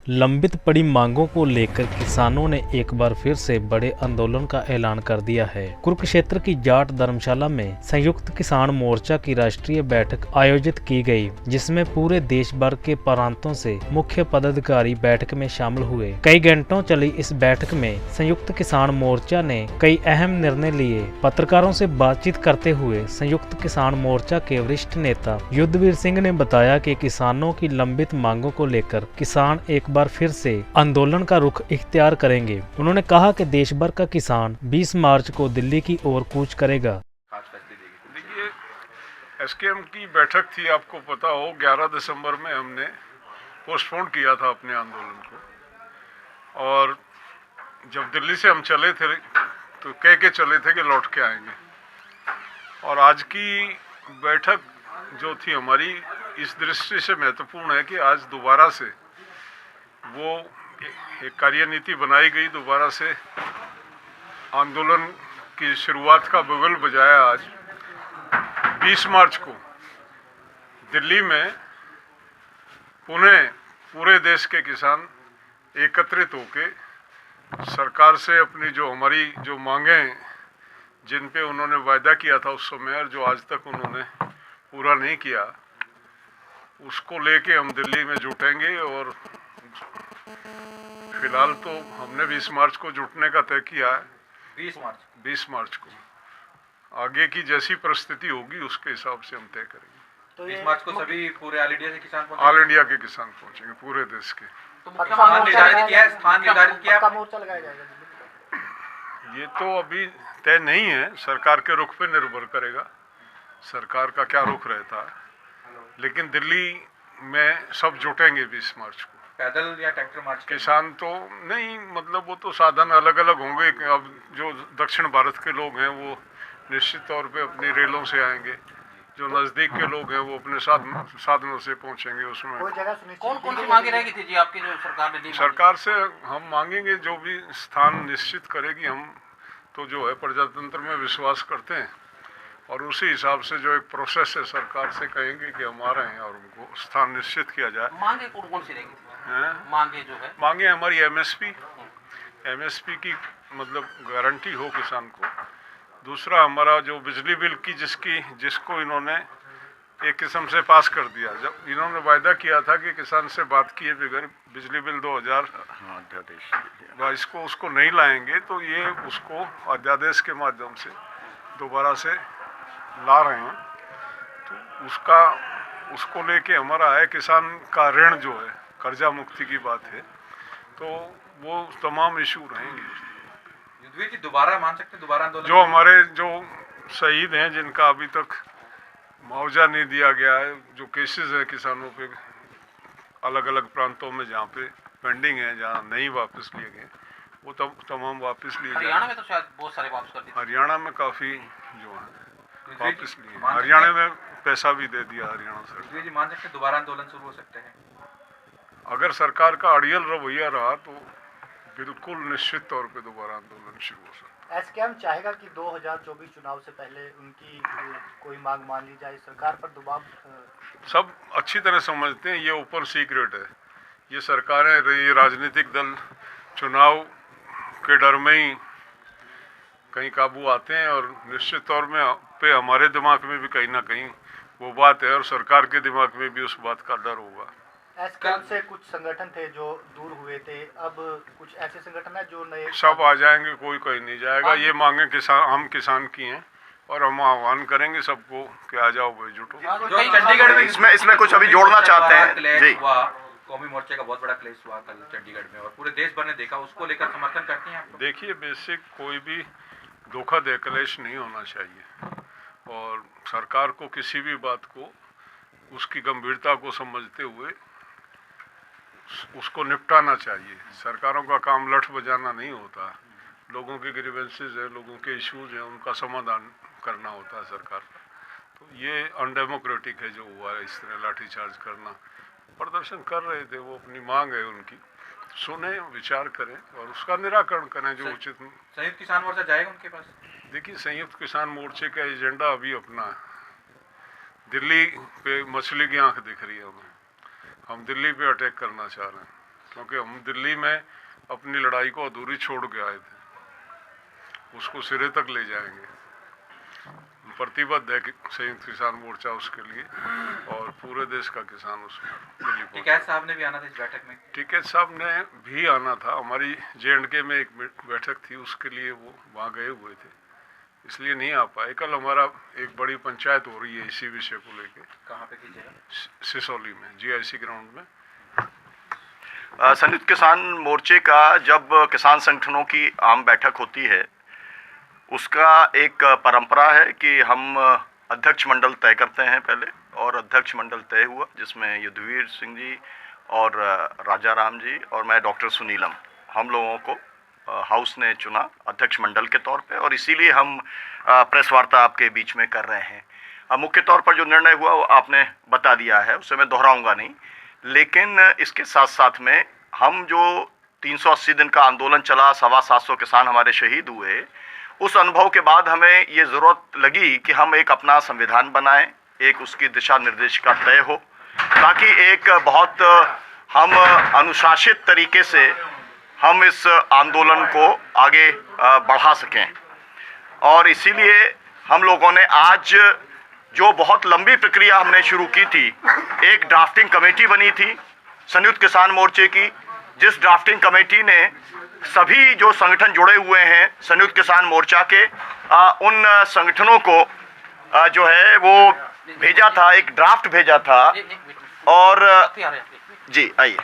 लंबित पड़ी मांगों को लेकर किसानों ने एक बार फिर से बड़े आंदोलन का ऐलान कर दिया है। कुरुक्षेत्र की जाट धर्मशाला में संयुक्त किसान मोर्चा की राष्ट्रीय बैठक आयोजित की गई, जिसमें पूरे देश भर के प्रांतों से मुख्य पदाधिकारी बैठक में शामिल हुए। कई घंटों चली इस बैठक में संयुक्त किसान मोर्चा ने कई अहम निर्णय लिए। पत्रकारों से बातचीत करते हुए संयुक्त किसान मोर्चा के वरिष्ठ नेता युद्धवीर सिंह ने बताया कि किसानों की लंबित मांगों को लेकर किसान एक बार फिर से आंदोलन का रुख इख्तियार करेंगे। उन्होंने कहा कि देश भर का किसान 20 मार्च को दिल्ली की ओर कूच करेगा। देखिए, एसकेएम की बैठक थी, आपको पता हो 11 दिसंबर में हमने पोस्टपोन किया था अपने आंदोलन को, और जब दिल्ली से हम चले थे तो कह के चले थे कि लौट के आएंगे। और आज की बैठक जो थी हमारी इस दृष्टि से महत्वपूर्ण है कि आज दोबारा से वो एक कार्यनीति बनाई गई, दोबारा से आंदोलन की शुरुआत का बुगल बजाया। आज 20 मार्च को दिल्ली में पुनः पूरे देश के किसान एकत्रित होके सरकार से अपनी जो हमारी जो मांगें, जिन पे उन्होंने वायदा किया था उस समय और जो आज तक उन्होंने पूरा नहीं किया, उसको लेके हम दिल्ली में जुटेंगे। और फिलहाल तो हमने 20 मार्च को जुटने का तय किया है। 20 मार्च को आगे की जैसी परिस्थिति होगी उसके हिसाब से हम तय करेंगे। तो 20 मार्च को सभी पूरे ऑल इंडिया से किसान ऑल इंडिया के किसान पहुंचेंगे, पूरे देश के। तो स्थान निर्धारित किया पक्का मोर्चा लगाया जाएगा। ये तो अभी तय नहीं है, सरकार के रुख पे निर्भर करेगा, सरकार का क्या रुख रहता है। लेकिन दिल्ली में सब जुटेंगे 20 मार्च को। पैदल या ट्रैक्टर मार्च? किसान तो नहीं, मतलब वो तो साधन अलग अलग होंगे। अब जो दक्षिण भारत के लोग हैं वो निश्चित तौर पे अपनी रेलों से आएंगे, जो नज़दीक के लोग हैं वो अपने साधनों से पहुंचेंगे। उसमें कौन कौन सी मांगे रहेगी थी जी आपकी जो सरकार ने दी? सरकार से हम मांगेंगे जो भी स्थान निश्चित करेगी। हम तो जो है प्रजातंत्र में विश्वास करते हैं और उसी हिसाब से जो एक प्रोसेस है सरकार से कहेंगे कि हम आ रहे हैं और उनको स्थान निश्चित किया जाए। मांगे कौन कौन सी रहेगी? मांगे जो है, मांगे हमारी एमएसपी की मतलब गारंटी हो किसान को। दूसरा हमारा जो बिजली बिल की जिसको इन्होंने एक किस्म से पास कर दिया। जब इन्होंने वायदा किया था कि किसान से बात किए बगैर बिजली बिल 2022 को उसको नहीं लाएंगे, तो ये उसको अध्यादेश के माध्यम से दोबारा से ला रहे हैं। तो उसको लेके हमारा है किसान का ऋण जो है, कर्जा मुक्ति की बात है, तो वो तमाम इशू रहेंगे। युद्धवीर जी, दोबारा मान सकते हैं दोबारा आंदोलन? जो हमारे जो शहीद हैं, जिनका अभी तक मुआवजा नहीं दिया गया है, जो केसेस है किसानों पे अलग अलग प्रांतों में जहाँ पे पेंडिंग है, जहाँ नहीं वापस लिए गए, वो तमाम वापस लिए। हरियाणा में तो शायद बहुत सारे वापस कर दिए। हरियाणा में काफ़ी जो है वापस लिए। हरियाणा में पैसा भी दे दिया हरियाणा सरकार। जी, मान सकते हैं दोबारा आंदोलन शुरू हो सकते हैं? अगर सरकार का अड़ियल रवैया रहा तो बिल्कुल निश्चित तौर पे दोबारा आंदोलन शुरू हो सकता है। एसकेएम चाहेगा कि 2024 चुनाव से पहले उनकी कोई मांग मान ली जाए, सरकार पर दबाव। सब अच्छी तरह समझते हैं ये ओपन सीक्रेट है। ये सरकारें, ये राजनीतिक दल चुनाव के डर में ही कहीं काबू आते हैं, और निश्चित तौर पे हमारे दिमाग में भी कहीं ना कहीं वो बात है और सरकार के दिमाग में भी उस बात का डर होगा। एसकेएम से कुछ संगठन थे जो दूर हुए थे, अब कुछ ऐसे संगठन है जो नए सब आ जाएंगे, कोई कहीं नहीं जाएगा। ये मांगे हम किसान की हैं और हम आह्वान करेंगे सबको कि आ जाओ भाई, जुटो। चंडीगढ़ में इसमें कुछ अभी जोड़ना चाहते हैं जी। कौमी मोर्चे का बहुत बड़ा क्लेश हुआ कल चंडीगढ़ में और पूरे देश भर ने देखा, उसको लेकर समर्थन करते हैं आप? देखिए, बेसिक कोई भी धोखा दे क्लेश नहीं होना चाहिए, और सरकार को किसी भी बात को उसकी गंभीरता को समझते हुए उसको निपटाना चाहिए। सरकारों का काम लठ बजाना नहीं होता, लोगों के ग्रीवेंसेस है, लोगों के इश्यूज हैं, उनका समाधान करना होता है सरकार का। तो ये अनडेमोक्रेटिक है जो हुआ है, इस तरह लाठीचार्ज करना। प्रदर्शन कर रहे थे, वो अपनी मांग है उनकी, सुने, विचार करें और उसका निराकरण करें जो उचित। संयुक्त किसान मोर्चा जाएगा उनके पास? देखिए, संयुक्त किसान मोर्चे का एजेंडा अभी अपना है। दिल्ली पे मछली की आंख दिख रही है हमें, हम दिल्ली पे अटैक करना चाह रहे हैं। क्योंकि हम दिल्ली में अपनी लड़ाई को अधूरी छोड़ के आए थे, उसको सिरे तक ले जाएंगे। प्रतिबद्ध है संयुक्त किसान मोर्चा उसके लिए, और पूरे देश का किसान उसमें दिल्ली पहुंचा। टिकैत साहब ने भी आना था इस बैठक में? टिकैत साहब ने भी आना था, हमारी J&K में एक बैठक थी, उसके लिए वो वहाँ गए हुए थे, इसलिए नहीं आ पाए। कल हमारा एक बड़ी पंचायत हो रही है इसी विषय को लेके। कहाँ पे कीजिएगा? सिसौली में GIC ग्राउंड में। संयुक्त किसान मोर्चे का जब किसान संगठनों की आम बैठक होती है, उसका एक परंपरा है कि हम अध्यक्ष मंडल तय करते हैं पहले, और अध्यक्ष मंडल तय हुआ जिसमें युद्धवीर सिंह जी और राजा राम जी और मैं डॉक्टर सुनीलम, हम लोगों को हाउस ने चुना अध्यक्ष मंडल के तौर पे, और इसीलिए हम प्रेस वार्ता आपके बीच में कर रहे हैं। मुख्य तौर पर जो निर्णय हुआ वो आपने बता दिया है, उसे मैं दोहराऊंगा नहीं, लेकिन इसके साथ साथ में हम जो 380 दिन का आंदोलन चला, 725 किसान हमारे शहीद हुए, उस अनुभव के बाद हमें ये ज़रूरत लगी कि हम एक अपना संविधान बनाएं, एक उसकी दिशा निर्देशिका तय हो, ताकि एक बहुत हम अनुशासित तरीके से हम इस आंदोलन को आगे बढ़ा सकें। और इसीलिए हम लोगों ने आज जो बहुत लंबी प्रक्रिया हमने शुरू की थी, एक ड्राफ्टिंग कमेटी बनी थी संयुक्त किसान मोर्चे की, जिस ड्राफ्टिंग कमेटी ने सभी जो संगठन जुड़े हुए हैं संयुक्त किसान मोर्चा के, उन संगठनों को जो है वो भेजा था, एक ड्राफ्ट भेजा था। और जी आइए,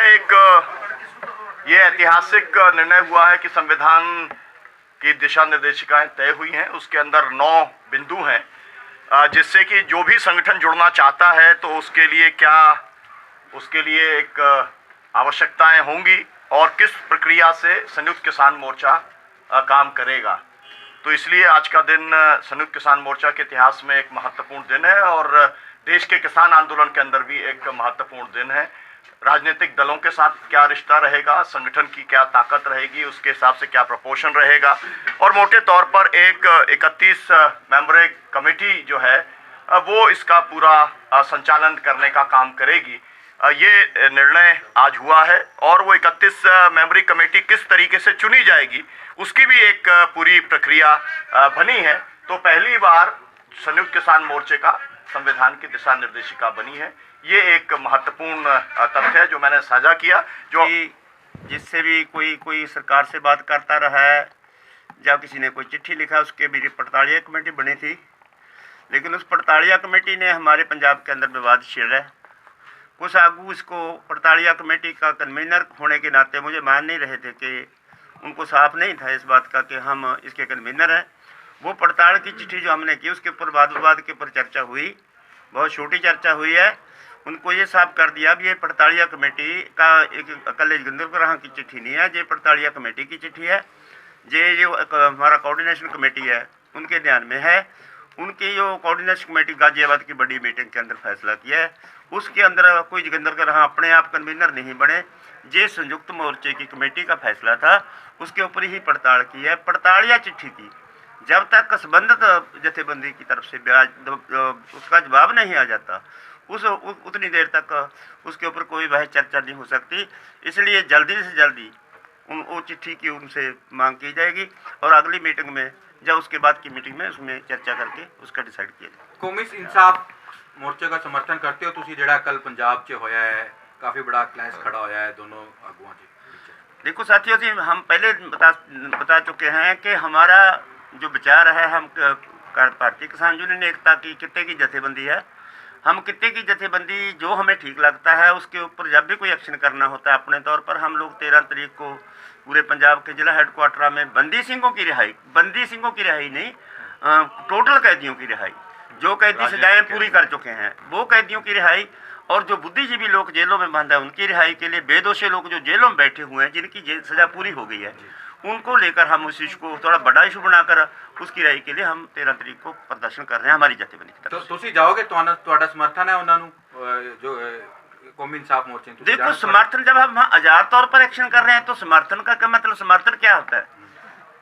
एक ये ऐतिहासिक निर्णय हुआ है कि संविधान की दिशा निर्देशिकाएं तय हुई हैं, उसके अंदर 9 बिंदु हैं, जिससे कि जो भी संगठन जुड़ना चाहता है तो उसके लिए एक आवश्यकताएं होंगी और किस प्रक्रिया से संयुक्त किसान मोर्चा काम करेगा। तो इसलिए आज का दिन संयुक्त किसान मोर्चा के इतिहास में एक महत्वपूर्ण दिन है, और देश के किसान आंदोलन के अंदर भी एक महत्वपूर्ण दिन है। राजनीतिक दलों के साथ क्या रिश्ता रहेगा, संगठन की क्या ताकत रहेगी, उसके हिसाब से क्या प्रपोर्शन रहेगा, और मोटे तौर पर एक 31 मेंबर कमेटी जो है वो इसका पूरा संचालन करने का काम करेगी। ये निर्णय आज हुआ है, और वो 31 मेंबरी कमेटी किस तरीके से चुनी जाएगी उसकी भी एक पूरी प्रक्रिया बनी है। तो पहली बार संयुक्त किसान मोर्चे का संविधान की दिशा निर्देशिका बनी है। ये एक महत्वपूर्ण तथ्य है जो मैंने साझा किया। जो जिससे भी कोई सरकार से बात करता रहा है, जब किसी ने कोई चिट्ठी लिखा, उसके भी पड़तालिया कमेटी बनी थी, लेकिन उस पड़तालिया कमेटी ने हमारे पंजाब के अंदर विवाद छेड़ा है। कुछ आगू इसको पड़तालिया कमेटी का कन्वीनर होने के नाते मुझे मान नहीं रहे थे कि उनको साफ नहीं था इस बात का कि हम इसके कन्वीनर हैं। वो पड़ताल की चिट्ठी जो हमने की उसके ऊपर वाद विवाद के ऊपर चर्चा हुई, बहुत छोटी चर्चा हुई है। उनको ये साफ कर दिया भी ये पड़तालिया कमेटी का एक अकल जोगिंदर की चिट्ठी नहीं है, ये पड़तालिया कमेटी की चिट्ठी है। ये जो हमारा कोऑर्डिनेशन कमेटी है उनके ध्यान में है। उनकी जो कोऑर्डिनेशन कमेटी गाजियाबाद की बड़ी मीटिंग के अंदर फैसला किया है, उसके अंदर कोई जोगिंदर का रहा अपने आप कन्वीनर नहीं बने। ये संयुक्त मोर्चे की कमेटी का फैसला था, उसके ऊपर ही पड़ताल की है। पड़तालिया चिट्ठी की जब तक संबंधित जथेबंदी की तरफ से उसका जवाब नहीं आ जाता, उतनी देर तक उसके ऊपर कोई वह चर्चा नहीं हो सकती। इसलिए जल्दी से जल्दी वो चिट्ठी की उनसे मांग की जाएगी, और अगली मीटिंग में जब उसके बाद की मीटिंग में उसमें चर्चा करके उसका डिसाइड किया जाए। कौमी इंसाफ मोर्चे का समर्थन करते हो तुसी, जेड़ा कल पंजाब च होया है, काफ़ी बड़ा क्लैश खड़ा होया है दोनों आगुओं के? देखो साथियों जी, हम पहले बता चुके हैं कि हमारा जो विचार है, हम भारतीय किसान यूनियन एकता की कित्ते की जथेबंदी है। हम कित्ते की जथेबंदी जो हमें ठीक लगता है उसके ऊपर जब भी कोई एक्शन करना होता है, अपने तौर पर हम लोग 13 तारीख को पूरे पंजाब के जिला हेडक्वार्टर में बंदी सिंहों की रिहाई नहीं, टोटल कैदियों की रिहाई, जो कैदी सजाएं पूरी कर चुके हैं वो कैदियों की रिहाई, और जो बुद्धिजीवी लोग जेलों में बंद है उनकी रिहाई के लिए, बेदोषी लोग जो जेलों में बैठे हुए हैं जिनकी सजा पूरी हो गई है, उनको लेकर हम उस इशू को थोड़ा बड़ा इशू बनाकर उसकी रिहाई के लिए हम 13 तारीख को प्रदर्शन कर रहे हैं हमारी जथेबंदी की तरफ। तो तुसी जाओगे, ਤੁਹਾਡਾ ਸਮਰਥਨ है उन्होंने जो कौमी इंसाफ मोर्चे? देखो समर्थन, जब हम आजाद तौर पर एक्शन कर रहे हैं तो समर्थन का क्या मतलब, समर्थन क्या होता है?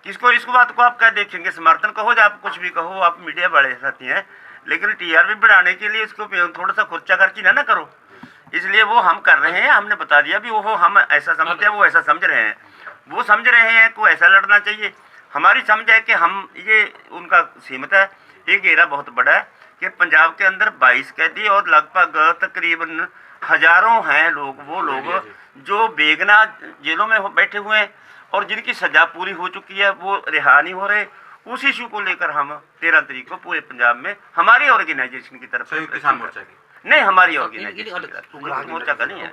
इसको बात को आप क्या देखेंगे? समर्थन कहो, आप कुछ भी कहो, आप मीडिया बड़े साथी हैं, लेकिन टीआरपी बढ़ाने के लिए इसको थोड़ा सा खर्चा खर्ची ना करो। इसलिए वो हम कर रहे हैं, हमने बता दिया भी वो हम ऐसा समझते हैं, वो ऐसा समझ रहे हैं, वो समझ रहे हैं को ऐसा लड़ना चाहिए। हमारी समझ है कि हम ये उनका सीमित है, ये घेरा बहुत बड़ा है कि पंजाब के अंदर 22 कैदी और लगभग तकरीबन हजारों हैं लोग, वो लोग जो बेगना जेलों में बैठे हुए हैं और जिनकी सजा पूरी हो चुकी है, वो रिहा नहीं हो रहे। उस इशू को लेकर हम 13 तारीख को पूरे पंजाब में हमारी ऑर्गेनाइजेशन की तरफ संयुक्त किसान मोर्चा की नहीं, हमारी ऑर्गेनाइजेशन मोर्चा का नहीं है।